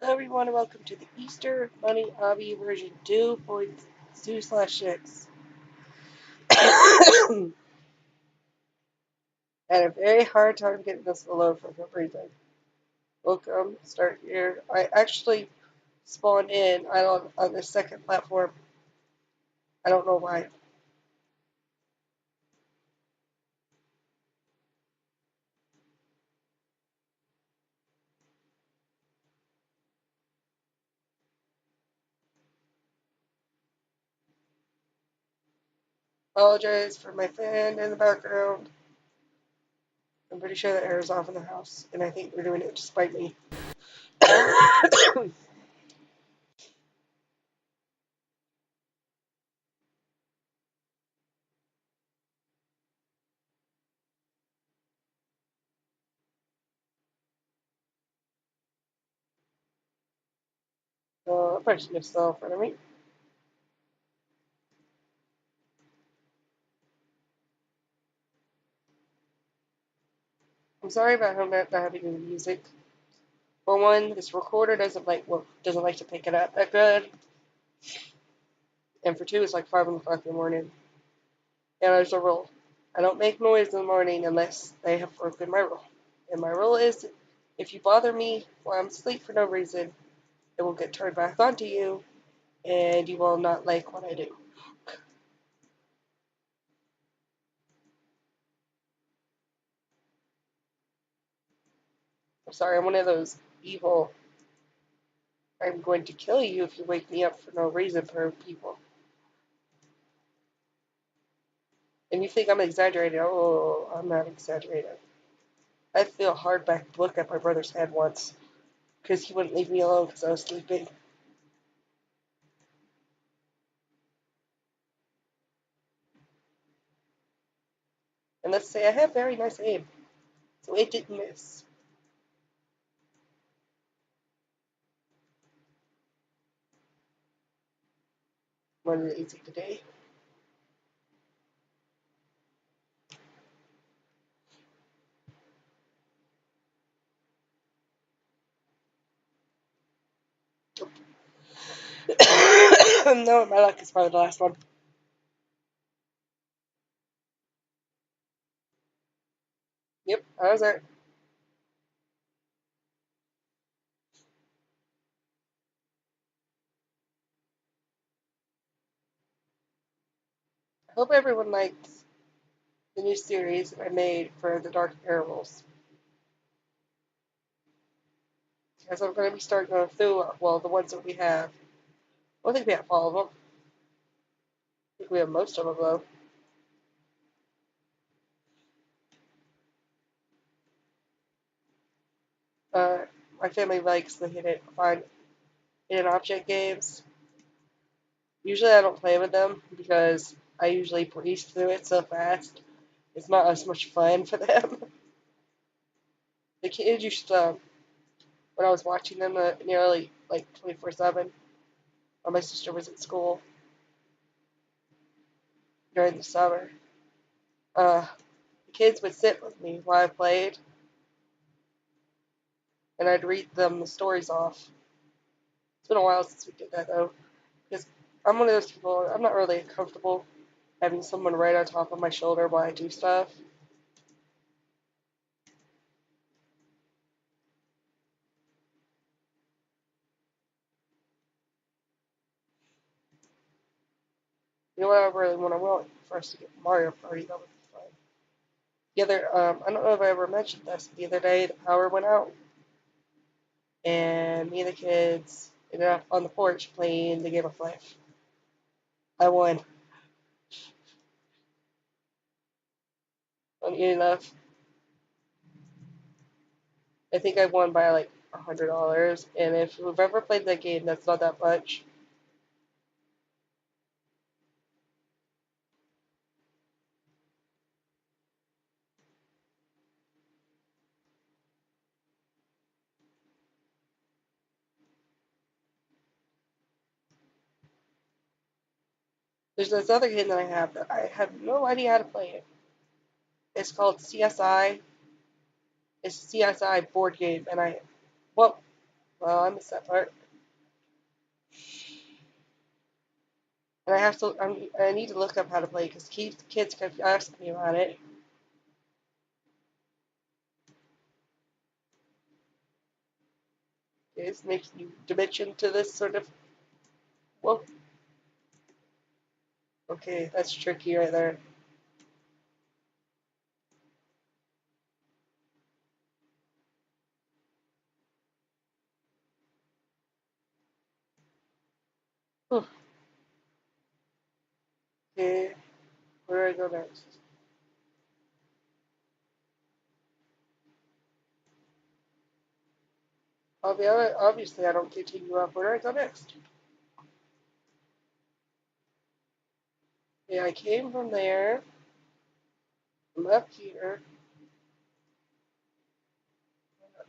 Hello everyone and welcome to the Easter Bunny Obby version 2.2/6. Had a very hard time getting this to load for some reason. Welcome, start here. I actually spawned in on the second platform. I don't know why. Apologize for my fan in the background. I'm pretty sure the air is off in the house, and I think they're doing it to spite me. I'm probably just still in front of me. I'm sorry about how not having any music. For one, this recorder doesn't like to pick it up that good. And for two, it's like 5 o'clock in the morning. And there's a rule. I don't make noise in the morning unless they have broken my rule. And my rule is if you bother me while I'm asleep for no reason, it will get turned back onto you, and you will not like what I do. I'm sorry, I'm one of those evil, I'm going to kill you if you wake me up for no reason for people. And you think I'm exaggerating. Oh, I'm not exaggerating. I threw a hardback book at my brother's head once because he wouldn't leave me alone because I was sleeping. And let's say I have very nice aim, so it didn't miss. One easy today. No, my luck is probably the last one. Yep, I was there. I hope everyone likes the new series that I made for the Dark Parables. Because I'm going to be starting going through, well, the ones that we have. I don't think we have all of them. I think we have most of them, though. Uh, my family likes the hidden object games. Usually I don't play with them because I usually breeze through it so fast. It's not as much fun for them. The kids used to, when I was watching them nearly like 24/7, while my sister was at school during the summer, uh, the kids would sit with me while I played, and I'd read them the stories off. It's been a while since we did that though, because I'm one of those people. I'm not really comfortable having someone right on top of my shoulder while I do stuff. You know what I really want for us to get Mario Party. That would be fun. I don't know if I ever mentioned this. The other day, the power went out, and me and the kids ended up on the porch playing the game of life. I won. Funny enough, I think I won by like $100. And if you've ever played that game, that's not that much. There's this other game that I have that I have no idea how to play it. It's called CSI. It's a CSI board game, and well, Well, I missed that part. And I need to look up how to play because kids kept asking me about it. It makes new dimension to this sort of. Well, okay, that's tricky right there. Hmm. Okay, where do I go next? Obviously, I don't continue up. Where do I go next? Yeah, I came from there. I'm up here.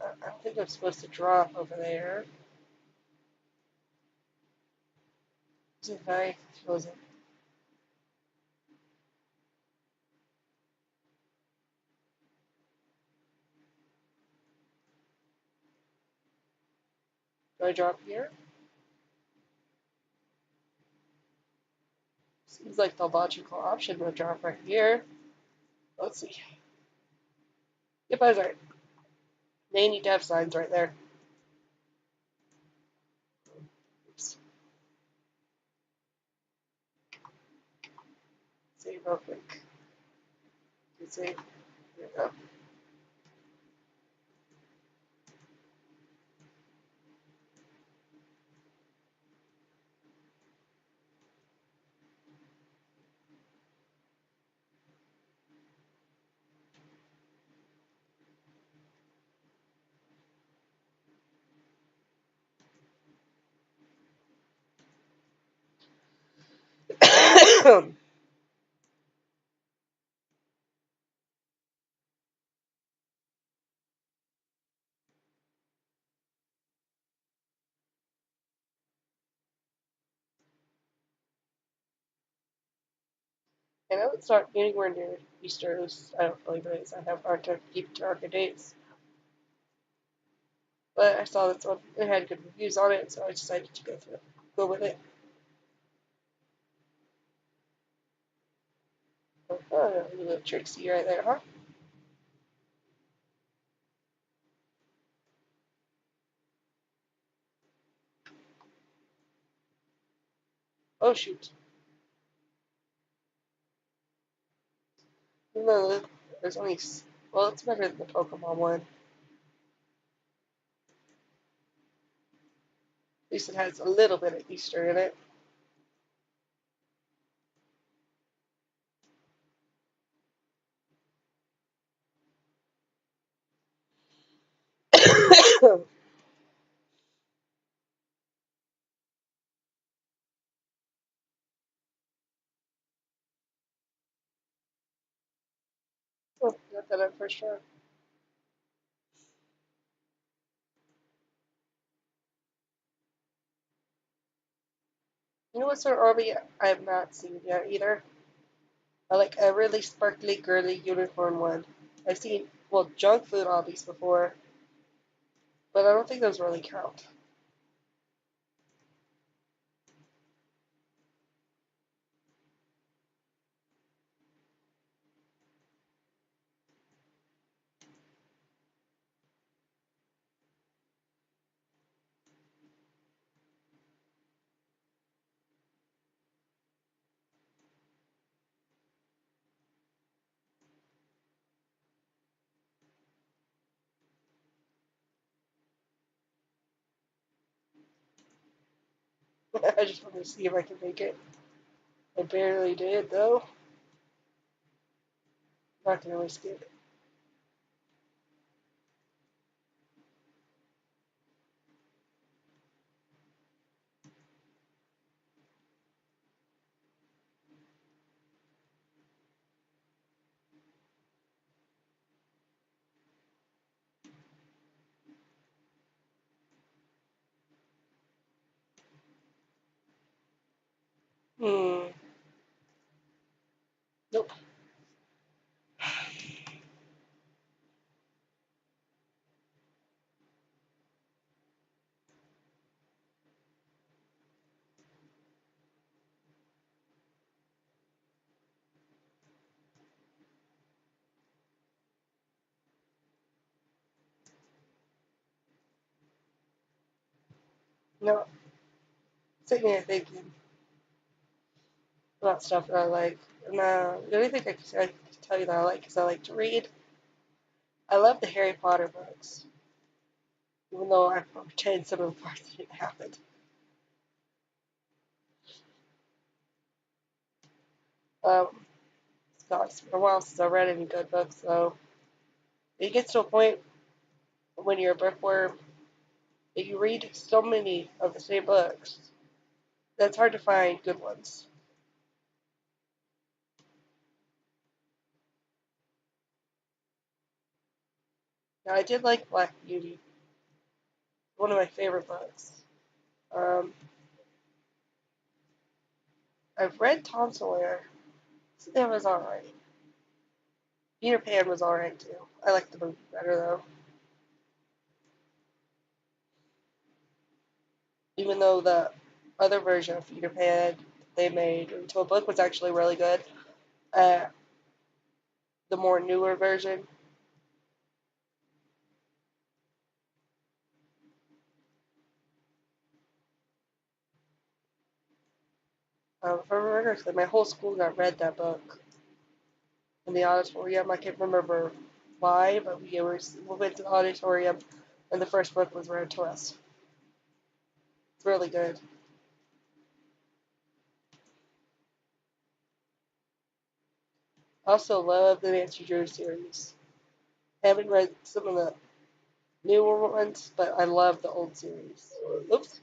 I don't think I'm supposed to drop over there. Is it nice? Was it? Do I drop here? Seems like the logical option would drop right here. Let's see. Yep, I was right. They need to have signs right there. Oops. Save real quick. Save. There we go. And I would start anywhere near Easter. I don't really realize I have hard time keep track of dates. But I saw this one. It had good reviews on it, so I decided to go with it. Oh, a little tricksy right there, huh? Oh shoot. No, there's only. Well, it's better than the Pokemon one. At least it has a little bit of Easter in it. Oh, got that on first try. You know what sort of Obby I have not seen yet either? I like a really sparkly, girly unicorn one. I've seen, well, junk food Obbies before, but I don't think those really count. I just wanted to see if I can make it. I barely did, though. Not gonna risk it. Hmm. Nope. No, sitting here thinking about stuff that I like. And the only thing I can tell you that I like is I like to read. I love the Harry Potter books, even though I pretend some of the parts didn't happen. Um, God, it's been a while since I read any good books, so it gets to a point when you're a bookworm that you read so many of the same books that it's hard to find good ones. Now, I did like Black Beauty, one of my favorite books. Um, I've read Tom Sawyer, so that was alright. Peter Pan was alright too. I like the movie better though, even though the other version of Peter Pan they made into a book was actually really good. Uh, the more newer version, if I remember correctly, my whole school got read that book in the auditorium. I can't remember why, but we went to the auditorium, and the first book was read to us. It's really good. I also love the Nancy Drew series. I haven't read some of the newer ones, but I love the old series. Oops.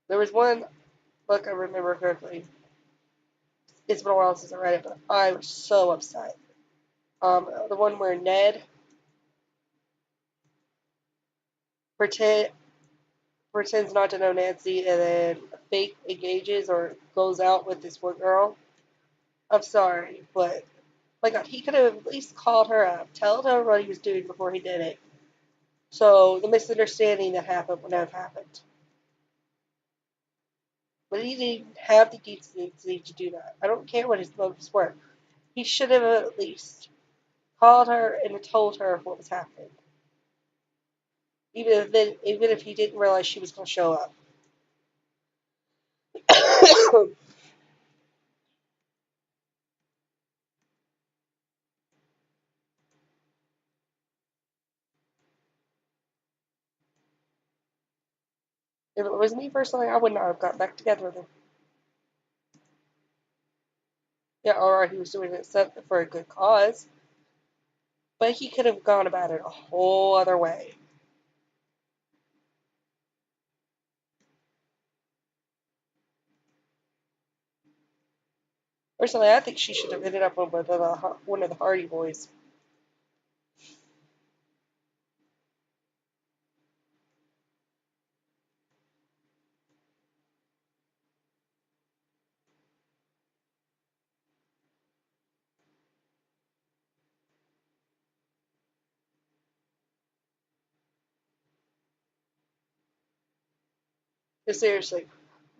There was one book I remember correctly. It's been a while since I read it, but I was so upset. The one where Ned pretend, pretends not to know Nancy and then fake engages or goes out with this one girl. I'm sorry, but my God, he could have at least called her up, told her what he was doing before he did it. So the misunderstanding that happened would have happened. But he didn't have the decency to do that. I don't care what his motives were. He should have at least called her and told her what was happening. Even if he didn't realize she was going to show up. If it was me personally, I would not have got back together with him. Yeah, alright, he was doing it for a good cause, but he could have gone about it a whole other way. Personally, I think she should have ended up with one of the Hardy Boys. Because seriously,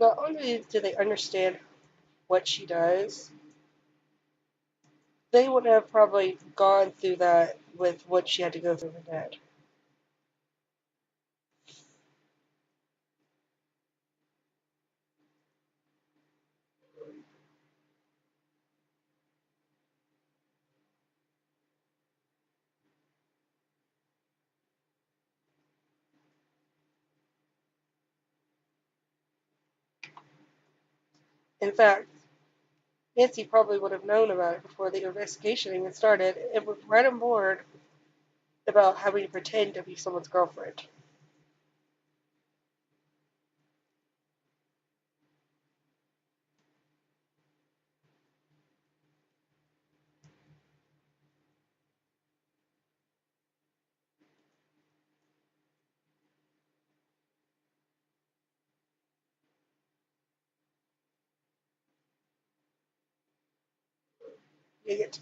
not only do they understand what she does, they would have probably gone through that with what she had to go through with Dad. In fact, Nancy probably would have known about it before the investigation even started and was right on board about having to pretend to be someone's girlfriend. You get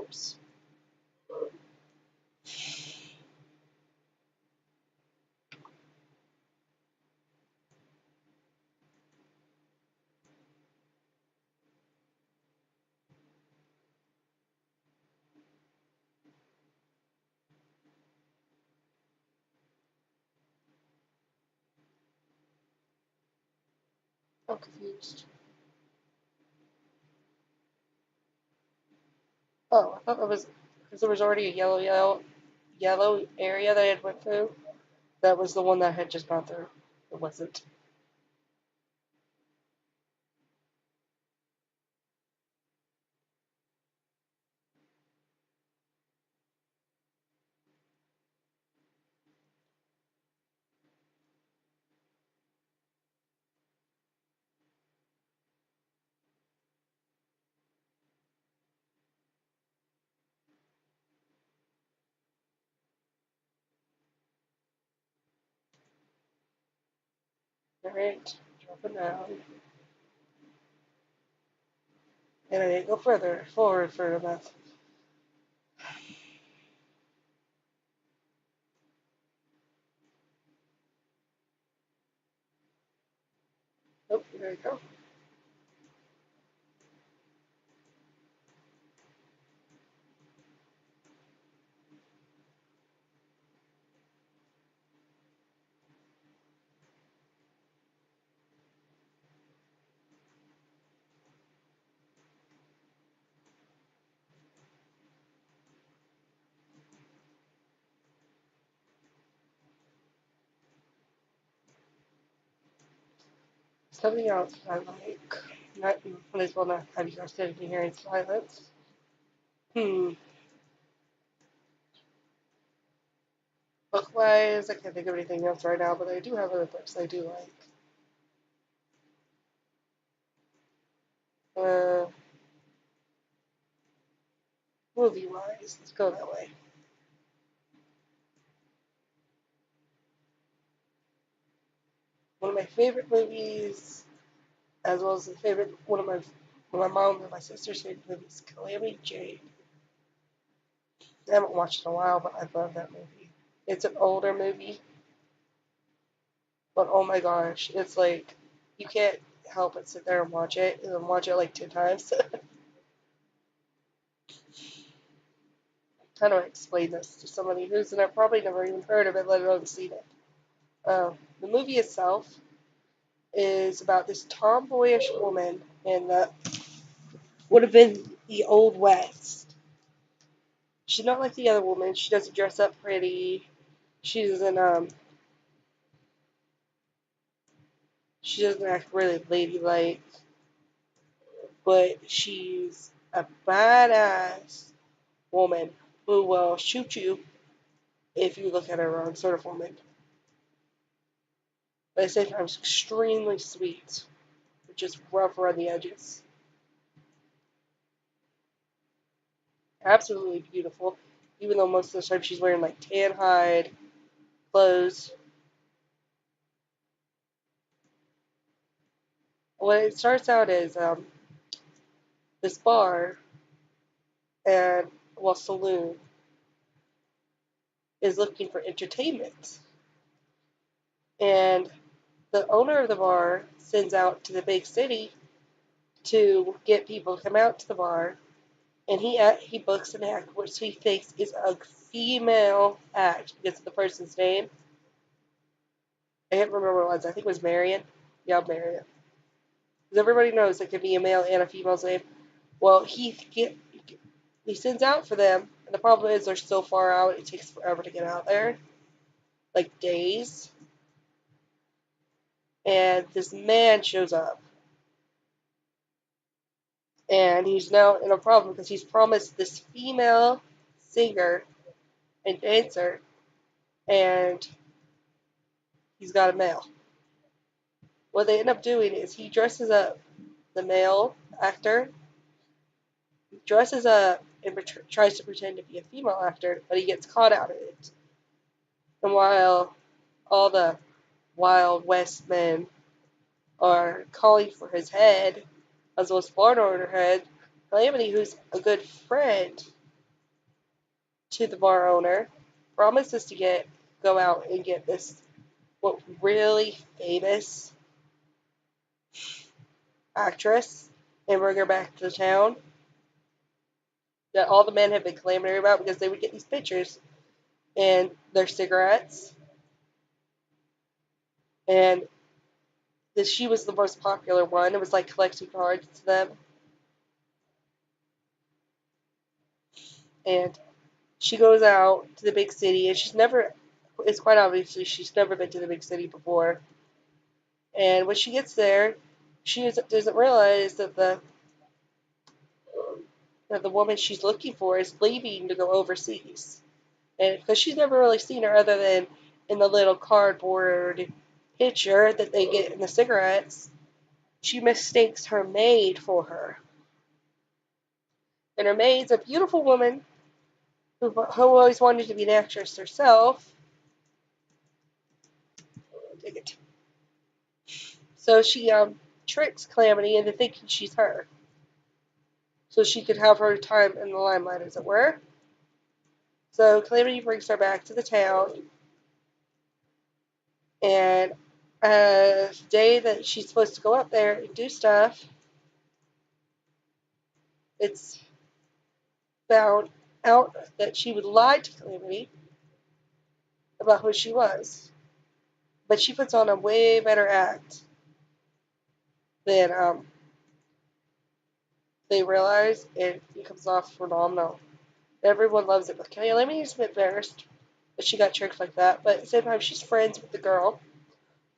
Oops. I'm confused. Oh, I thought it was because there was already a yellow area that I had went through. That was the one that I had just gone through. It wasn't. Alright, dropping down. And I didn't go forward further enough. Oh, there we go. Something else I like. Not might as well not have you guys sitting here in silence. Hmm. Book wise, I can't think of anything else right now, but I do have other books I do like. Uh, movie wise, let's go that way. One of my favorite movies, as well as the favorite one of my mom and my sister's favorite movies, Calamity Jane. I haven't watched it in a while, but I love that movie. It's an older movie, but oh my gosh, it's like you can't help but sit there and watch it, and then watch it like 10 times. How do I explain this to somebody who's probably never even heard of it, let alone seen it? The movie itself is about this tomboyish woman in the would have been the old west. She's not like the other woman. She doesn't dress up pretty. She doesn't she doesn't act really ladylike, but she's a badass woman who will shoot you if you look at her wrong, sort of woman. But at the same time, she's extremely sweet, just rough around the edges. Absolutely beautiful, even though most of the time she's wearing like tan hide clothes. What it starts out is this bar and well saloon is looking for entertainment, and the owner of the bar sends out to the big city to get people to come out to the bar, and he books an act which he thinks is a female act because of the person's name. I can't remember what it was. I think it was Marion. Yeah, Marion. Because everybody knows it could be a male and a female's name. Well, he sends out for them, and the problem is they're so far out, it takes forever to get out there, like days. And this man shows up, and he's now in a problem because he's promised this female singer and dancer, and he's got a male. What they end up doing is he dresses up the male actor, dresses up and tries to pretend to be a female actor, but he gets caught out of it. And while all the Wild West men are calling for his head, as well as Florida on her head, Calamity, who's a good friend to the bar owner, promises to go out and get this what really famous actress and bring her back to the town that all the men have been clamoring about because they would get these pictures and their cigarettes, and that she was the most popular one. It was like collecting cards to them, and she goes out to the big city, and it's quite obviously she's never been to the big city before. And when she gets there, doesn't realize that the woman she's looking for is leaving to go overseas. And because she's never really seen her other than in the little cardboard picture that they get in the cigarettes, she mistakes her maid for her. And her maid's a beautiful woman who always wanted to be an actress herself. Dig it. So she tricks Calamity into thinking she's her, so she could have her time in the limelight, as it were. So Calamity brings her back to the town, and the day that she's supposed to go up there and do stuff, it's found out that she would lie to Calamity about who she was. But she puts on a way better act than they realize, and it comes off phenomenal. Everyone loves it. But Calamity's a bit embarrassed that she got tricked like that, but at the same time, she's friends with the girl.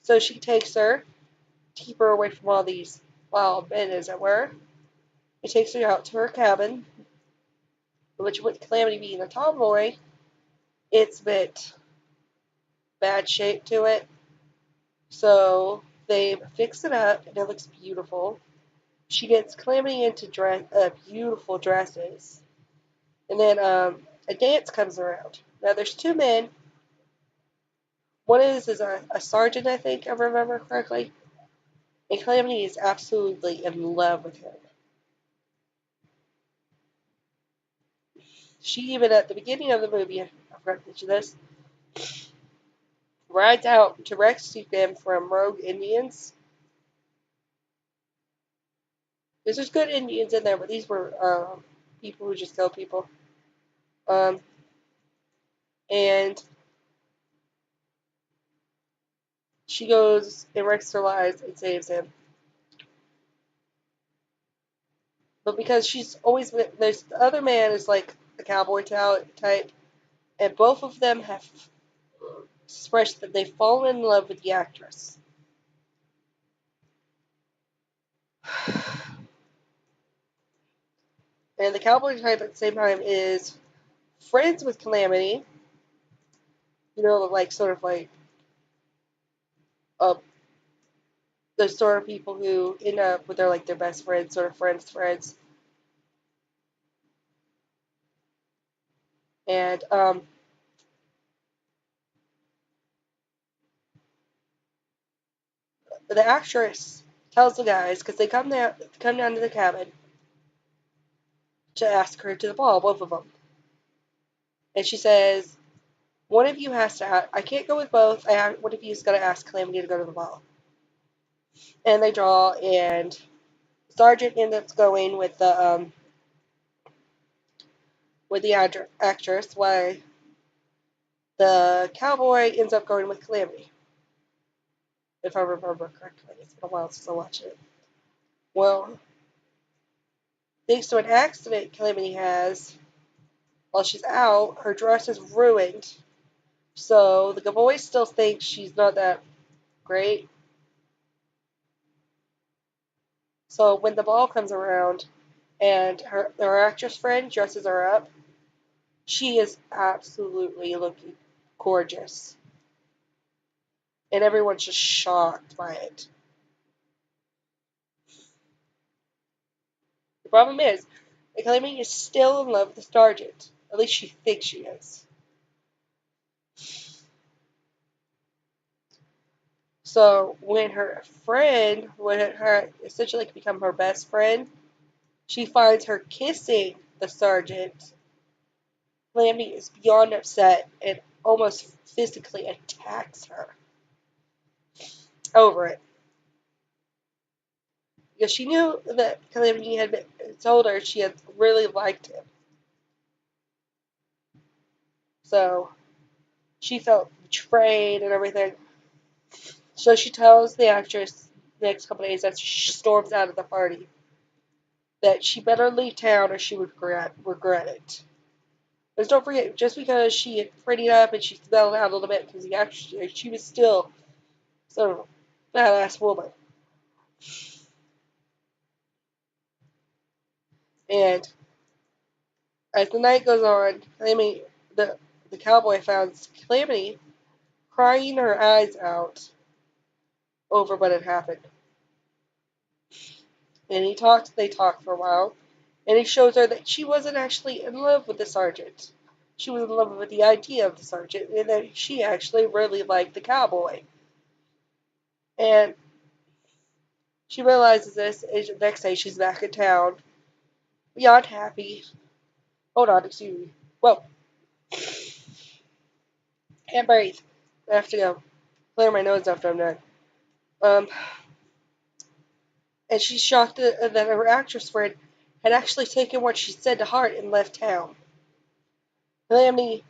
So she takes her to keep her away from all these wild men, as it were. It takes her out to her cabin, which with Calamity being a tomboy, it's a bit bad shape to it. So they fix it up, and it looks beautiful. She gets Calamity into beautiful dresses. And then a dance comes around. Now there's two men. One is a sergeant, I think, if I remember correctly. And Calamity is absolutely in love with him. She even at the beginning of the movie, I forgot to mention this, rides out to rescue them from rogue Indians. There's good Indians in there, but these were people who just kill people. Um, and she goes and risks her lives and saves him. But because she's always been, there's the other man is like a cowboy type, and both of them have expressed that they've fallen in love with the actress. And the cowboy type at the same time is friends with Calamity, like sort of like uh, the sort of people who end up with their best friends, sort of friends. And the actress tells the guys because they come down to the cabin to ask her to the ball, both of them. And she says, one of you has to. I can't go with both. One of you is going to ask Calamity to go to the ball. And they draw, and Sergeant ends up going with the actress, while the cowboy ends up going with Calamity. If I remember correctly, it's been a while since I watched it. Well, thanks to an accident Calamity has while she's out, her dress is ruined. So the boy still thinks she's not that great. So when the ball comes around and her actress friend dresses her up, she is absolutely looking gorgeous. And everyone's just shocked by it. The problem is, Calamity is still in love with the sergeant. At least she thinks she is. So when her friend, when her essentially become her best friend, she finds her kissing the sergeant. Calamity is beyond upset and almost physically attacks her over it. Because she knew that Calamity had told her she had really liked him. So she felt betrayed and everything. So she tells the actress the next couple days as she storms out of the party that she better leave town or she would regret it. Because don't forget, just because she had prettied up and she smelled out a little bit, because she was still sort of a badass woman. And as the night goes on, the cowboy finds Calamity crying her eyes out over what had happened. And they talked for a while, and he shows her that she wasn't actually in love with the sergeant. She was in love with the idea of the sergeant, and that she actually really liked the cowboy. And she realizes this, and the next day she's back in town, beyond happy. Hold on, excuse me. Whoa, can't breathe. I have to go clear my nose after I'm done. Um, and she's shocked that her actress friend had actually taken what she said to heart and left town. Calamity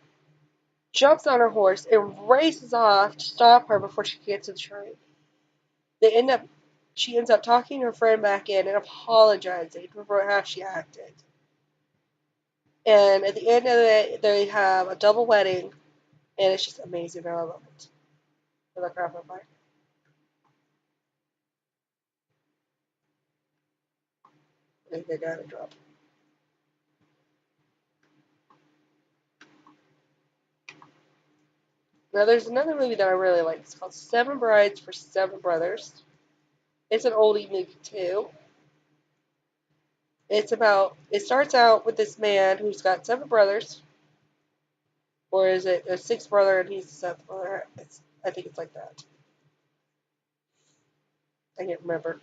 jumps on her horse and races off to stop her before she gets to the train. They end up, she ends up talking her friend back in and apologizing for how she acted. And at the end of it, they have a double wedding, and it's just amazing. I love it. For the crap of mine. I think they got a drop. Now, there's another movie that I really like. It's called Seven Brides for Seven Brothers. It's an oldie movie, too. It starts out with this man who's got seven brothers. Or is it a sixth brother and he's the seventh brother? I think it's like that. I can't remember.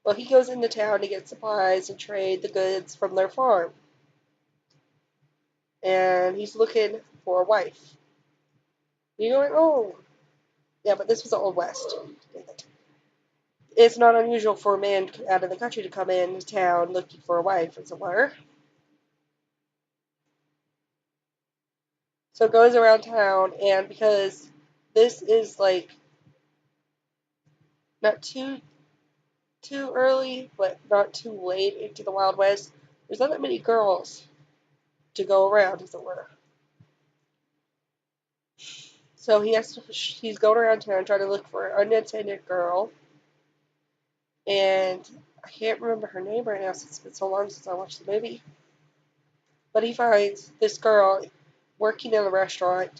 Well, he goes into town to get supplies and trade the goods from their farm. And he's looking for a wife. You're going, oh, yeah, but this was the Old West. It's not unusual for a man out of the country to come into town looking for a wife, as it were. So it goes around town, and because this is like not too early, but not too late into the Wild West, there's not that many girls to go around, as it were. So he's going around town trying to look for an unattended girl, and I can't remember her name right now since it's been so long since I watched the movie. But he finds this girl working in a restaurant,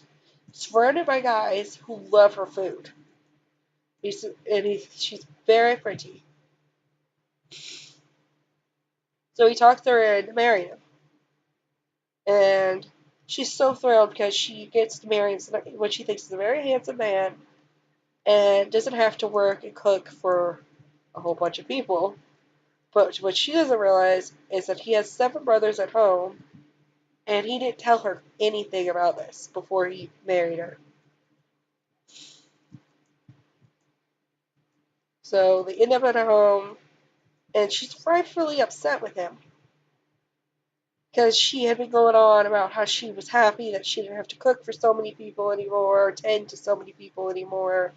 surrounded by guys who love her food. She's very pretty. So he talks her into marrying him. And she's so thrilled because she gets to marry what she thinks is a very handsome man and doesn't have to work and cook for a whole bunch of people. But what she doesn't realize is that he has seven brothers at home, and he didn't tell her anything about this before he married her. So they end up at home, and she's rightfully upset with him. Because she had been going on about how she was happy that she didn't have to cook for so many people anymore, or tend to so many people anymore.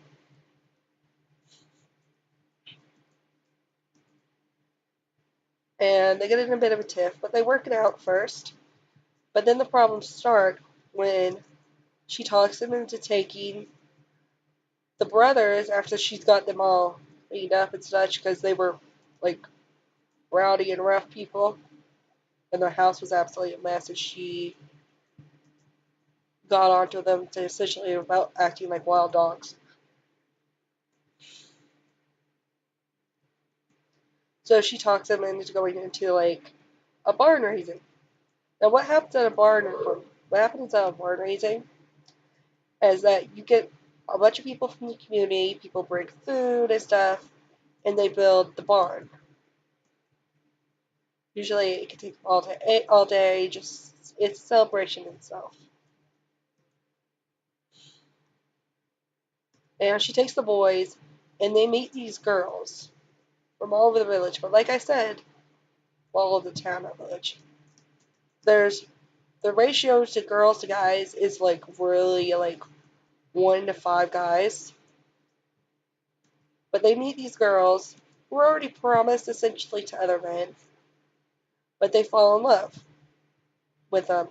And they get in a bit of a tiff, but they work it out first. But then the problems start when she talks him into taking the brothers after she's got them all cleaned up and such because they were like rowdy and rough people, and their house was absolutely a mess. And she got onto them to essentially about acting like wild dogs. So she talks him into going into like a barn raising. Now, what happens at a barn? What happens at a barn raising is that you get a bunch of people from the community. People bring food and stuff, and they build the barn. Usually, it can take all day, just It's a celebration itself. And she takes the boys, and they meet these girls from all over the village. But like I said, all over the town or village. There's the ratio to girls to guys is like really like 1 to 5 guys. But they meet these girls who are already promised essentially to other men, but they fall in love with them.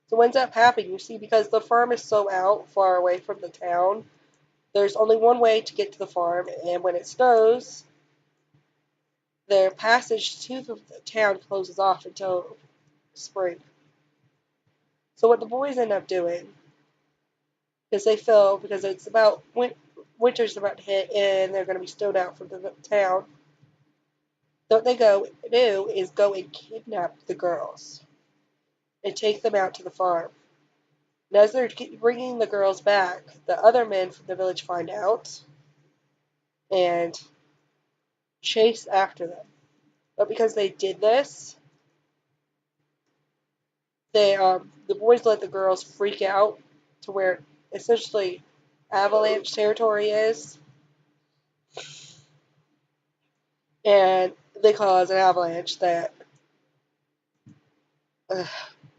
So what ends up happening, you see, because the farm is so out, far away from the town, there's only one way to get to the farm, and when it snows, their passage to the town closes off until spring. So what the boys end up doing, because they feel, because it's about, winter's about to hit, and they're going to be snowed out from the town, so what they go do is go and kidnap the girls and take them out to the farm. And as they're bringing the girls back, the other men from the village find out and chase after them. But because they did this, the boys let the girls freak out to where essentially avalanche territory is, and they cause an avalanche that uh,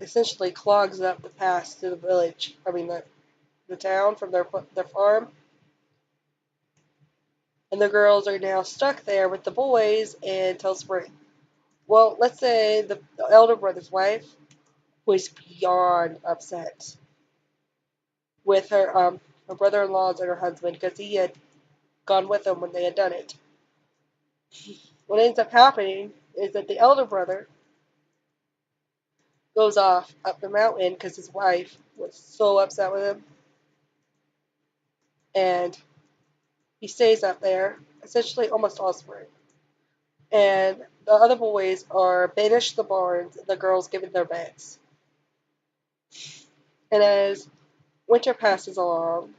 essentially clogs up the path to the village. I mean the town from their farm, and the girls are now stuck there with the boys until spring. Well, let's say the elder brother's wife was beyond upset with her brother-in-laws and her husband because he had gone with them when they had done it. What ends up happening is that the elder brother goes off up the mountain because his wife was so upset with him, and he stays up there essentially almost all spring. And the other boys are banished the barns, and the girls given their beds. And as winter passes along,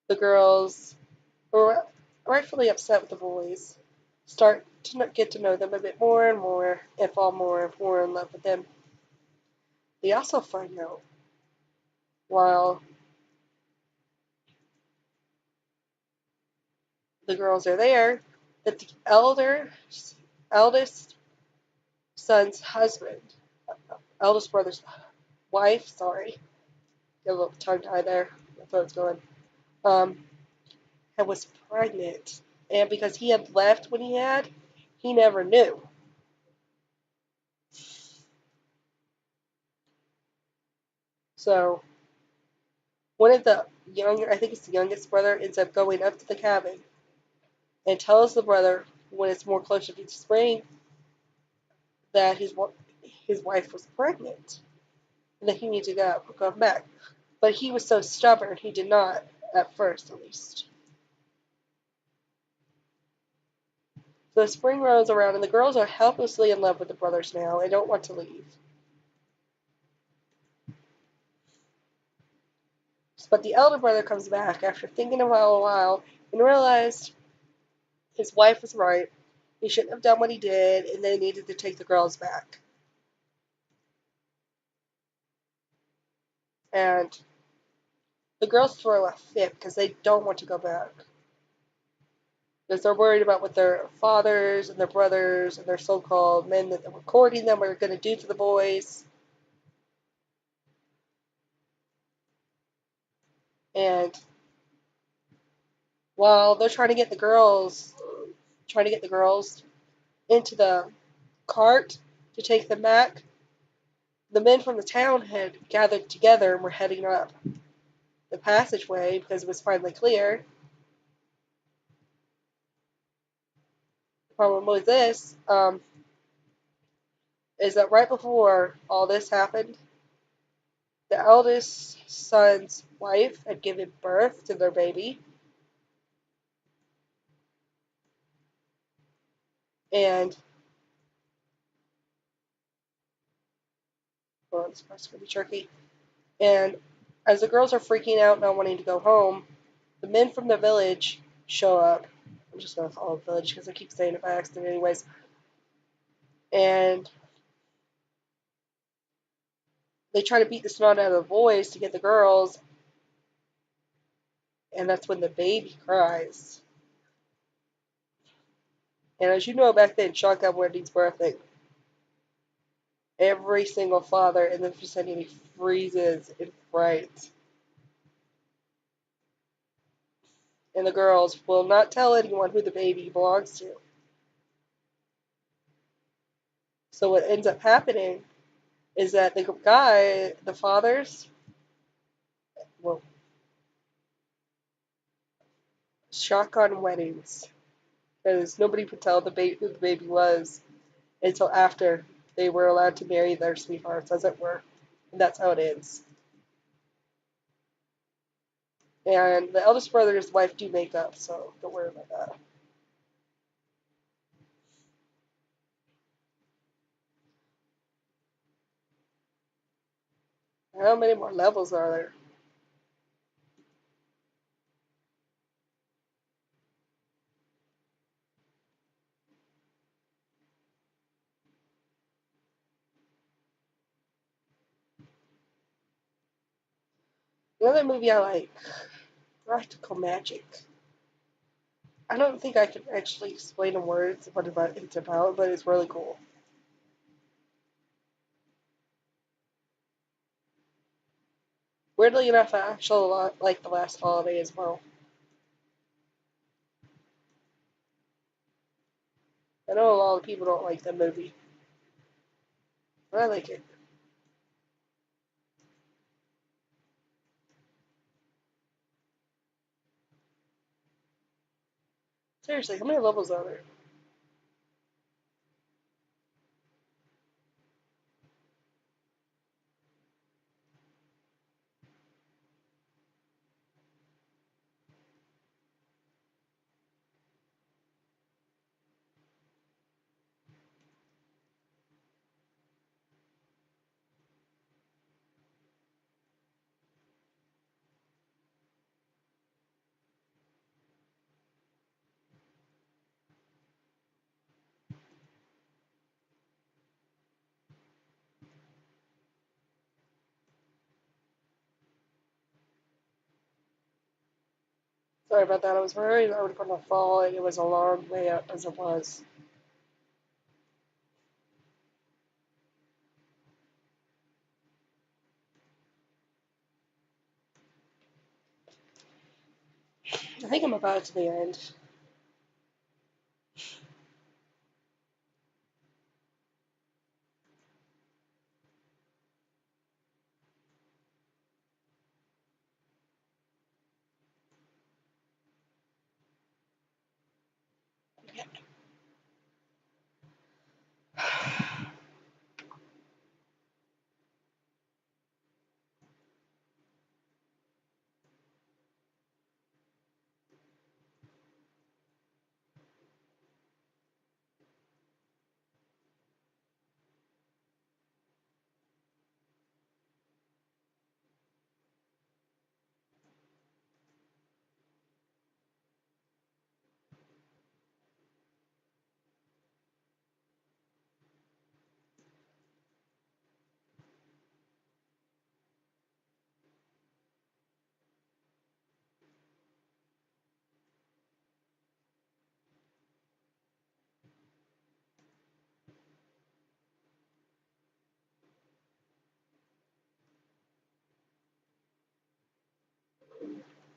the girls, who are rightfully upset with the boys, start to get to know them a bit more and more and fall more and more in love with them. They also find out while the girls are there that the eldest son's husband, eldest brother's wife, sorry, get a little tongue tied there, my throat's going, um, and was pregnant. And because he had left when he never knew. So one of the younger, I think it's the youngest brother, ends up going up to the cabin and tells the brother when it's more closer to spring that his wife was pregnant and that he needs to go back. But he was so stubborn, he did not, at first at least. So spring rolls around, and the girls are helplessly in love with the brothers now and don't want to leave. But the elder brother comes back after thinking about a while and realized his wife was right. He shouldn't have done what he did, and they needed to take the girls back. And the girls throw a fit because they don't want to go back. Because they're worried about what their fathers and their brothers and their so-called men that were courting them are going to do to the boys. And while they're trying to get the girls into the cart to take them back, the men from the town had gathered together and were heading up the passageway because it was finally clear. The problem with this is that right before all this happened, the eldest son's wife had given birth to their baby, and well, it's supposed to be tricky. And as the girls are freaking out, not wanting to go home, the men from the village show up. I'm just gonna call it village because I keep saying it by accident, anyways. and they try to beat the snot out of the boys to get the girls, and that's when the baby cries. And as you know, back then, shotgun weddings were a thing. Every single father in the vicinity freezes in fright. And the girls will not tell anyone who the baby belongs to. So what ends up happening is that the guy, the fathers, well, shotgun weddings, because nobody could tell who the baby was until after they were allowed to marry their sweethearts, as it were. And that's how it ends. And the eldest brother's wife do make up, so don't worry about that. How many more levels are there? Another movie I like, Practical Magic. I don't think I can actually explain in words what it's about, but it's really cool. Weirdly enough, I actually like The Last Holiday as well. I know a lot of people don't like that movie, but I like it. Seriously, how many levels are there? Sorry about that. I was worried I was going to fall, and it was a long way up as it was. I think I'm about to the end.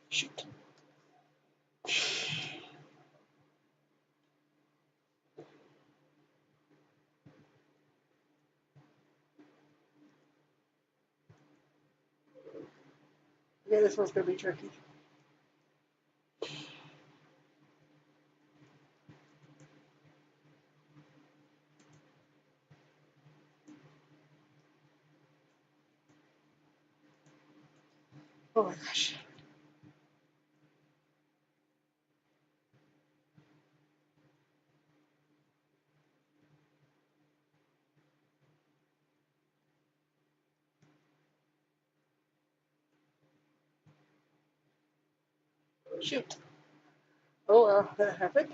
Shoot. Okay, this one's going to be tricky. Oh my gosh. Shoot. Oh well, that happened.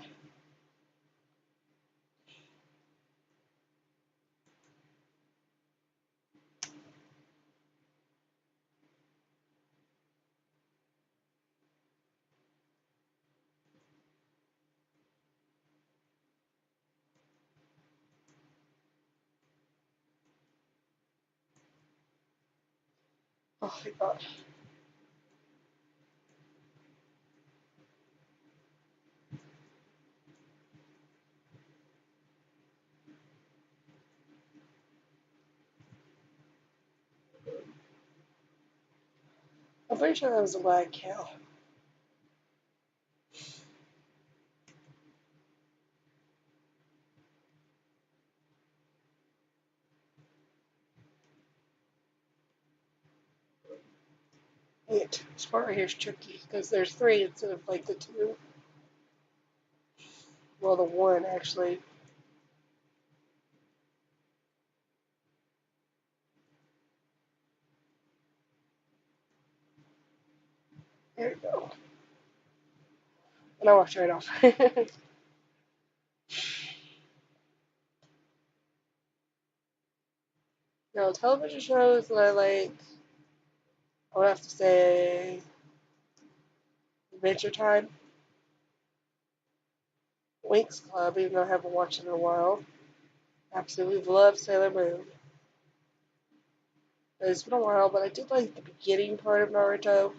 Oh my god. I'm pretty sure that was a black cow. Wait, this part right here is tricky because there's three instead of like the two. Well, the one actually. There you go. And I walked right off. Now, television shows that I like, I would have to say Adventure Time, Winx Club, even though I haven't watched it in a while. Absolutely love Sailor Moon. It's been a while, but I did like the beginning part of Naruto.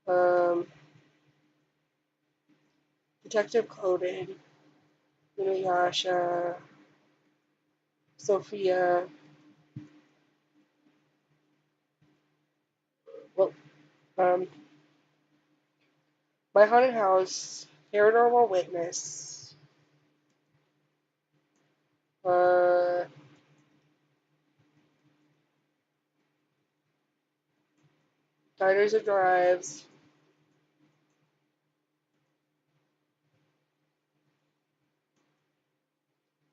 Um, Detective Conan, Inuyasha, Sophia. Well, um, My Haunted House, Paranormal Witness, uh, Diners and Drives,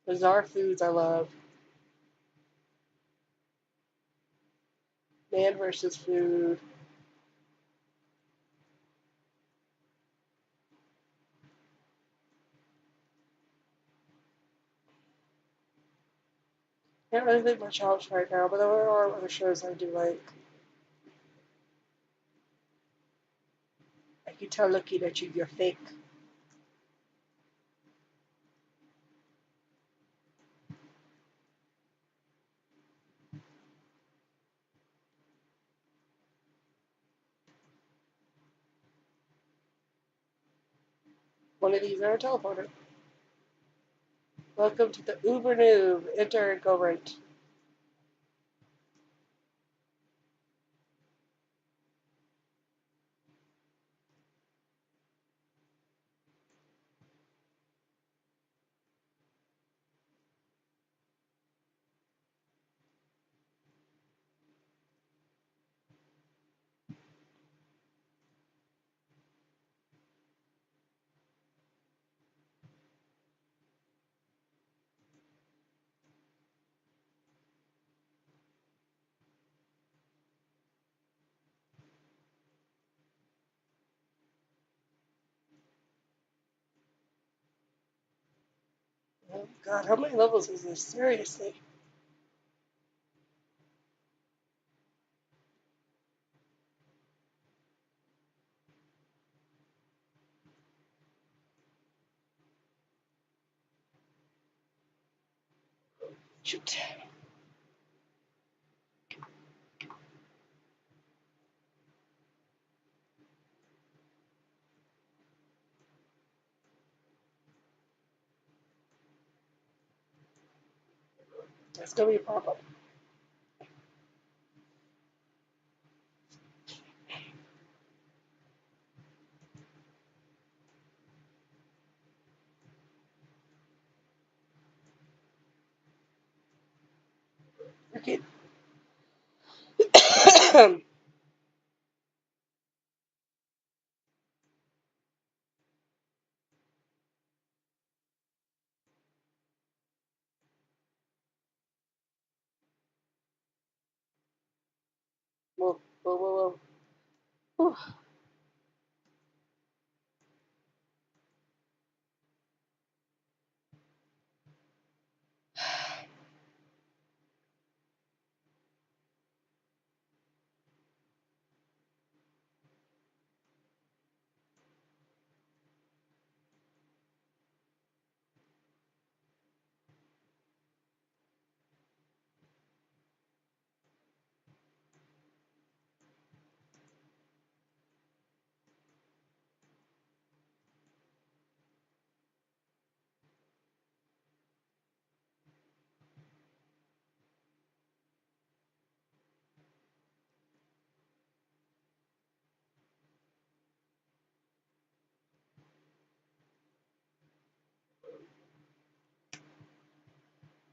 Bizarre Foods I love, Man vs. Food. Can't really think much else right now, but there are other shows I do like. I can tell looking at you, you're fake. One of these are a teleporter. Welcome to the Uber Noob. Enter and go right. Oh god, how many levels is this? Seriously. Shoot. That's gonna be a problem. Okay. Whoa, whoa, whoa, whoa. Whew.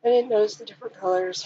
I didn't notice the different colors.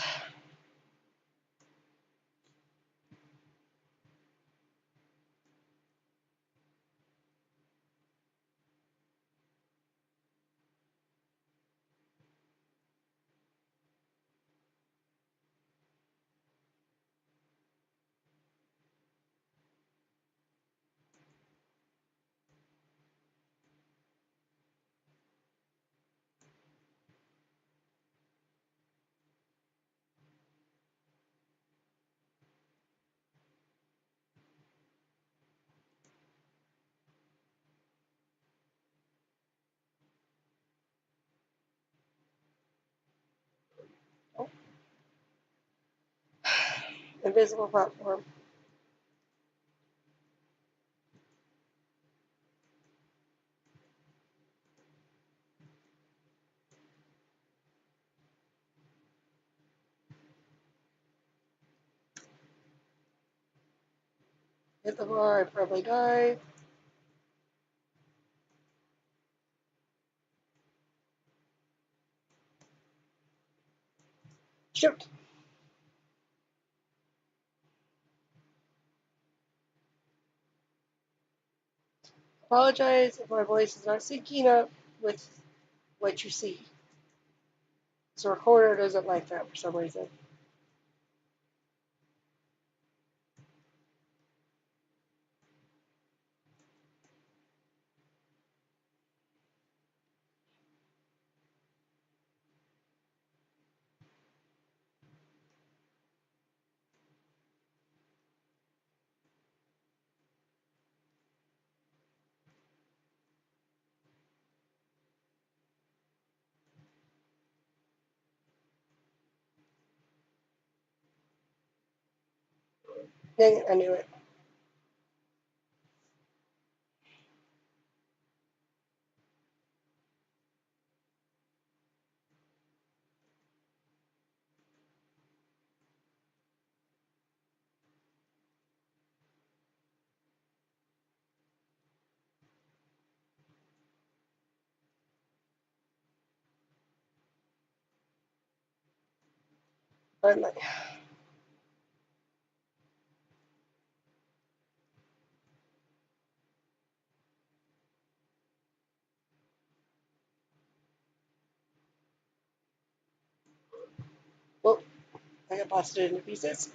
Oh, invisible platform. Hit the bar, I probably die. Shoot! Apologize if my voice is not syncing up with what you see. So recorder doesn't like that for some reason. Dang it, I knew it. Finally. Whoa, I got busted into pieces.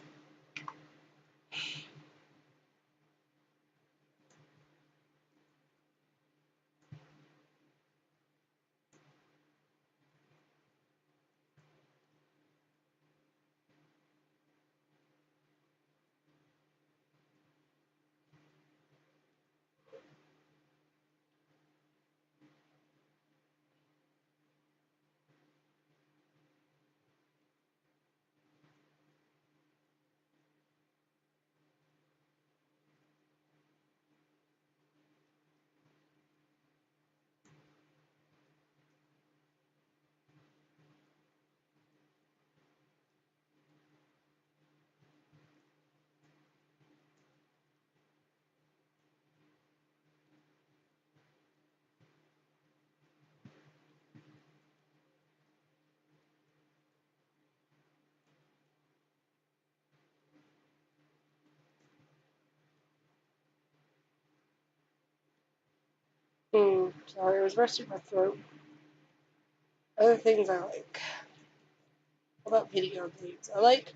Sorry, I was rusting my throat. Other things I like. How about video games? I like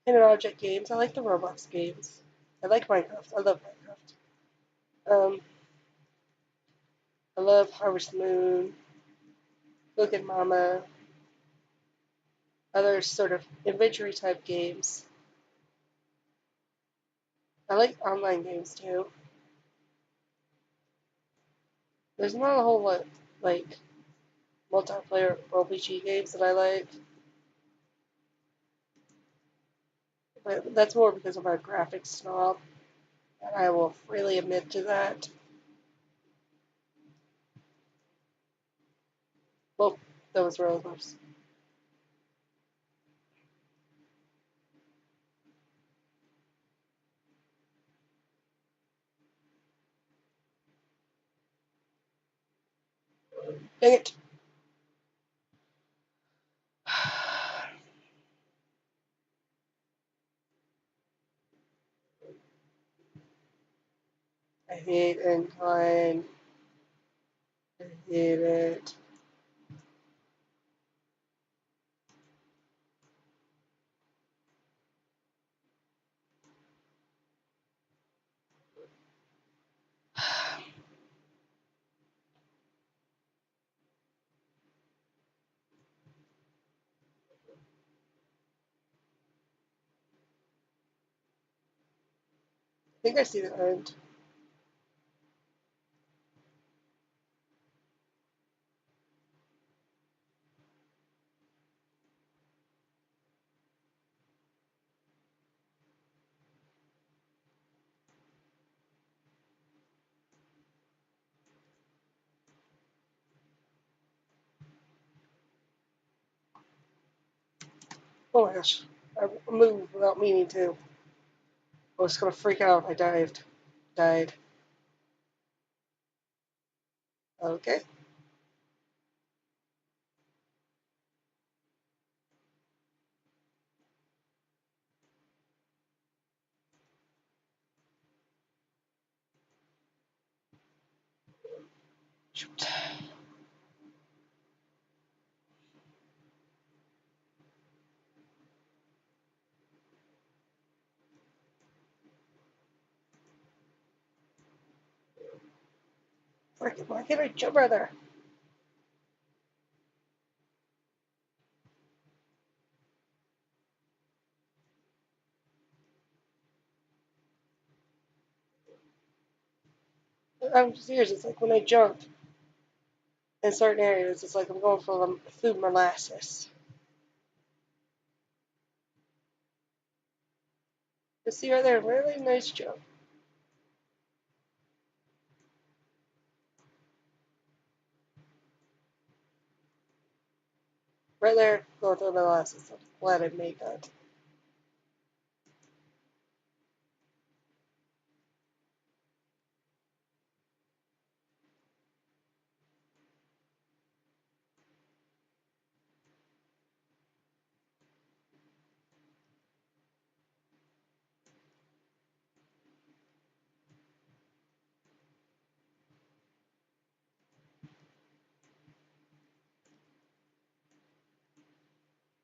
inner object games. I like the Roblox games. I like Minecraft. I love Minecraft. I love Harvest Moon, Look Mama, other sort of adventure type games. I like online games too. There's not a whole lot like multiplayer RPG games that I like, but that's more because of my graphics snob, and I will freely admit to that. Well, that was really close. Dang it. I hate incline. I hate it. I think I see the end. Oh my gosh. I moved without meaning to. I was gonna freak out. I dived. Died. Okay. Shoot. Frick, why can't I jump right there? I'm serious. It's like when I jump in certain areas, it's like I'm going for food molasses. You see right there, really nice jump. Right there, going through molasses. I'm glad I made that.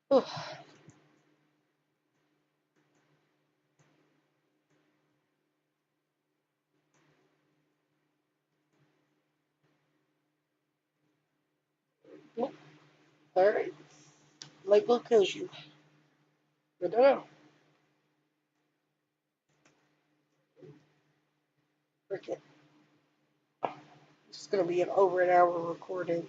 Whew. Alright. Light will kills you. I don't know. Frick it. It's gonna be an over an hour recording.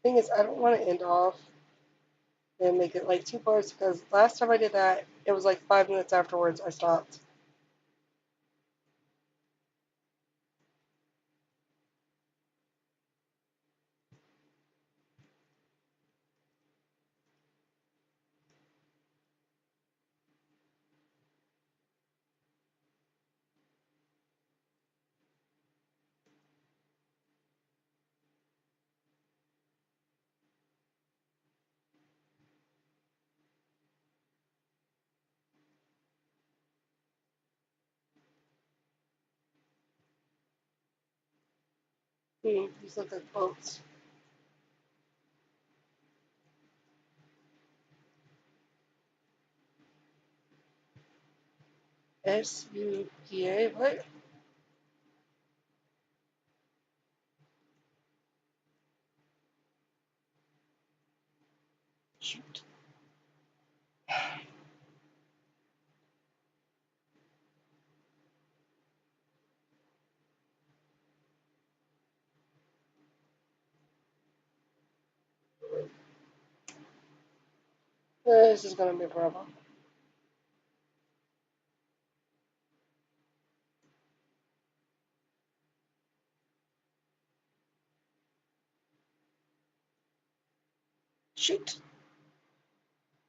Thing is, I don't want to end off and make it like two parts because last time I did that, it was like 5 minutes afterwards I stopped. These look like boats. SUPA? What? Shoot. This is gonna be forever. Shoot.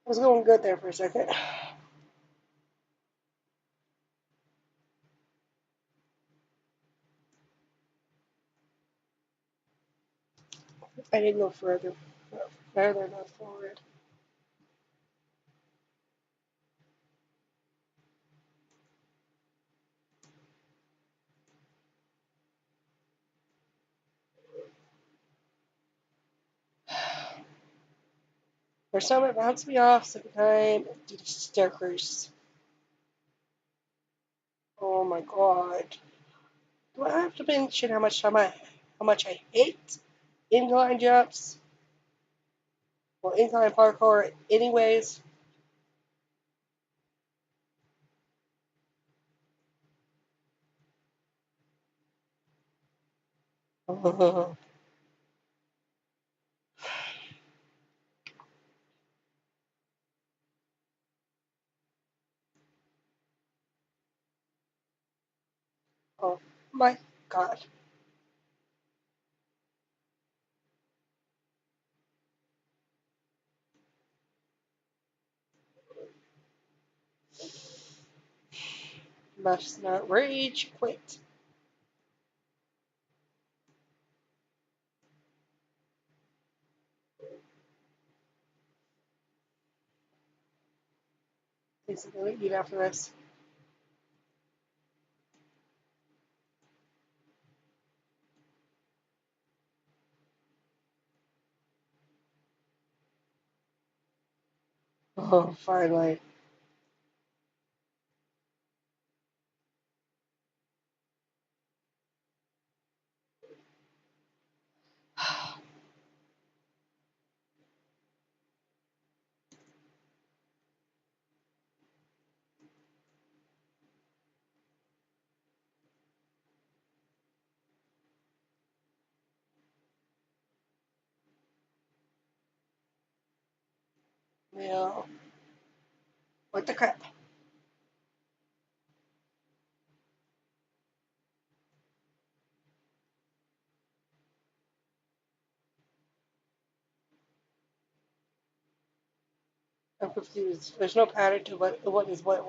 I was going good there for a second. I didn't go further, not forward. First time it bounced me off, second time it did a stair cruise. Oh my god. Do I have to mention how much I hate incline jumps? Well, incline parkour anyways. Oh my god. Must not rage quit. Basically, eat after this. Oh, finally. Yeah. What the crap? I'm confused. There's no pattern to what is what.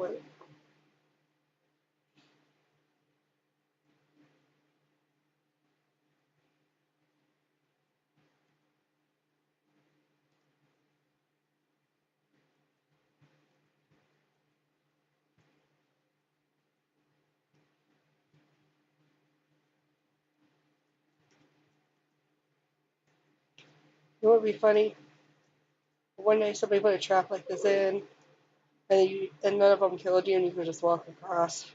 It would be funny. One day somebody put a trap like this in, and none of them killed you, and you could just walk across.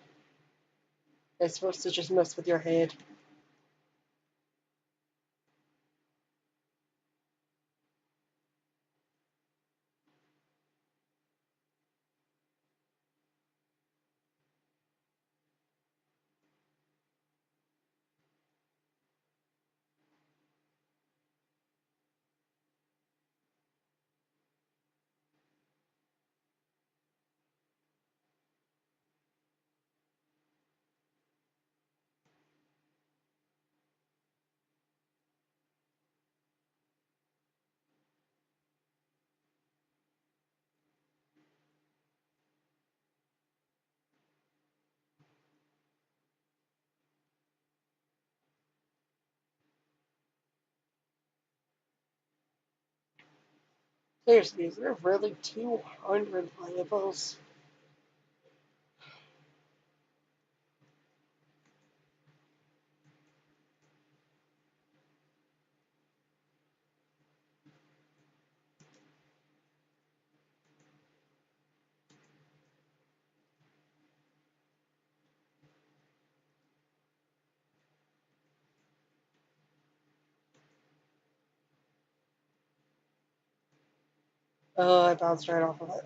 It's supposed to just mess with your head. Seriously, is there really 200 labels? Oh, I bounced right off of it.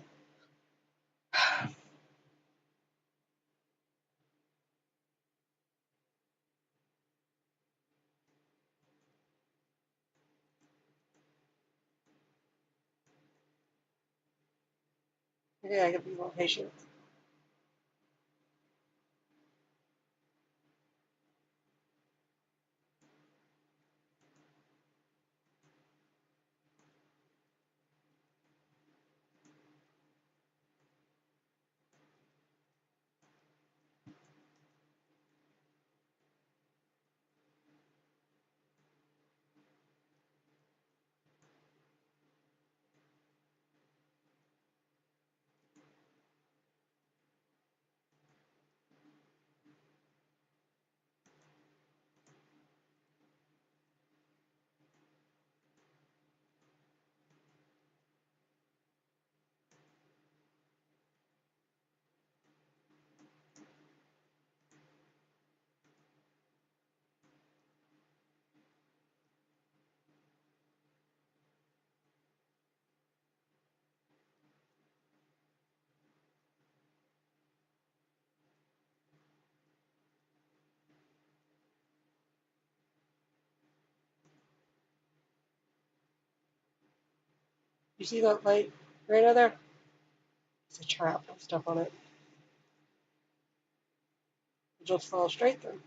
Yeah, I could be more patient. You see that light right over there? It's a trap with stuff on it. It'll just fall straight through.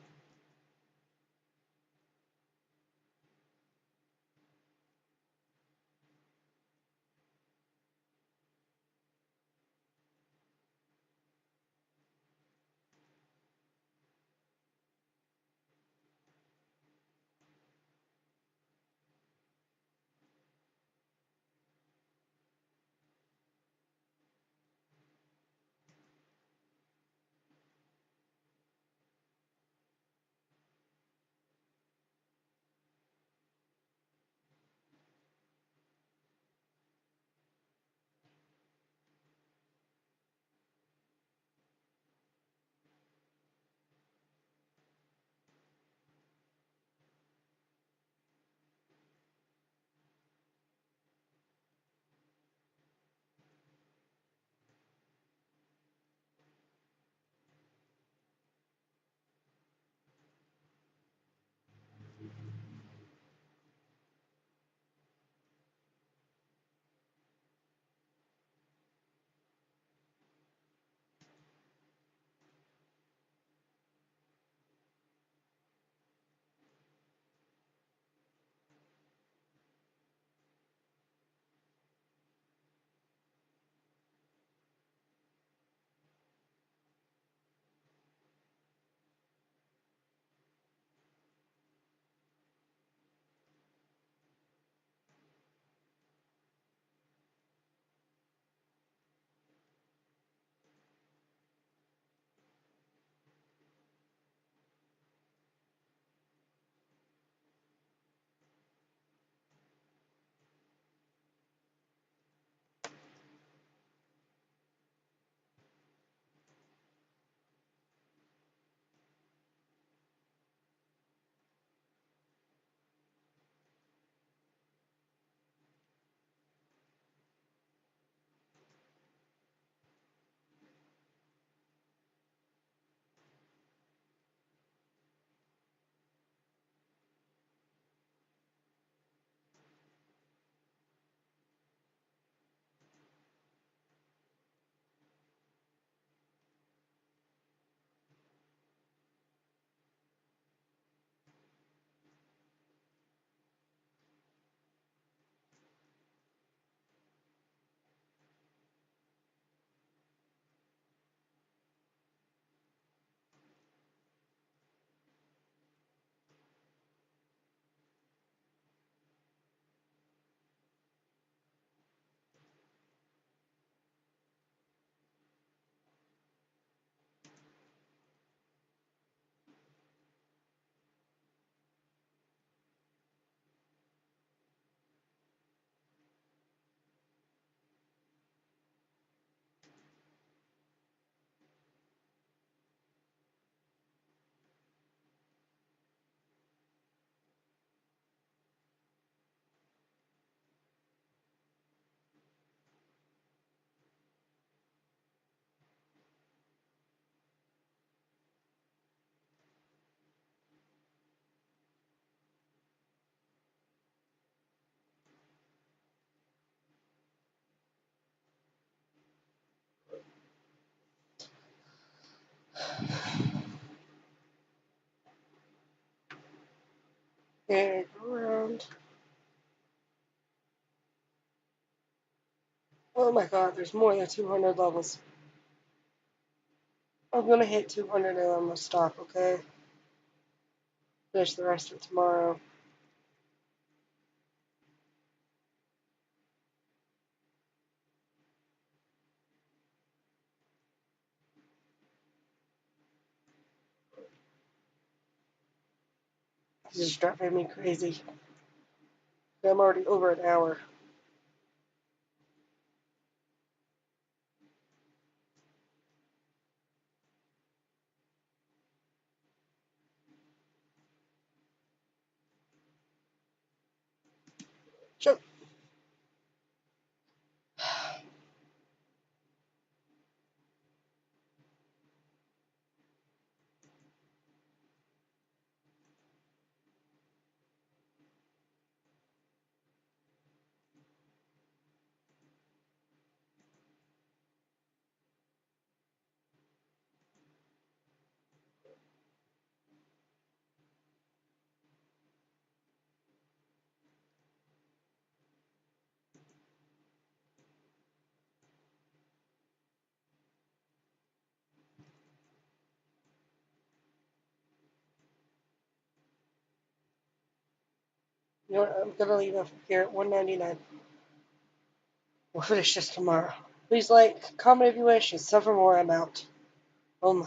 And go around. Oh my god, there's more than 200 levels. I'm gonna hit 200 and I'm gonna stop, okay? Finish the rest of it tomorrow. This is driving me crazy. I'm already over an hour. Sure. You know what? I'm gonna leave it here at 199. We'll finish this tomorrow. Please like, comment if you wish, and suffer more. I'm out. Oh my.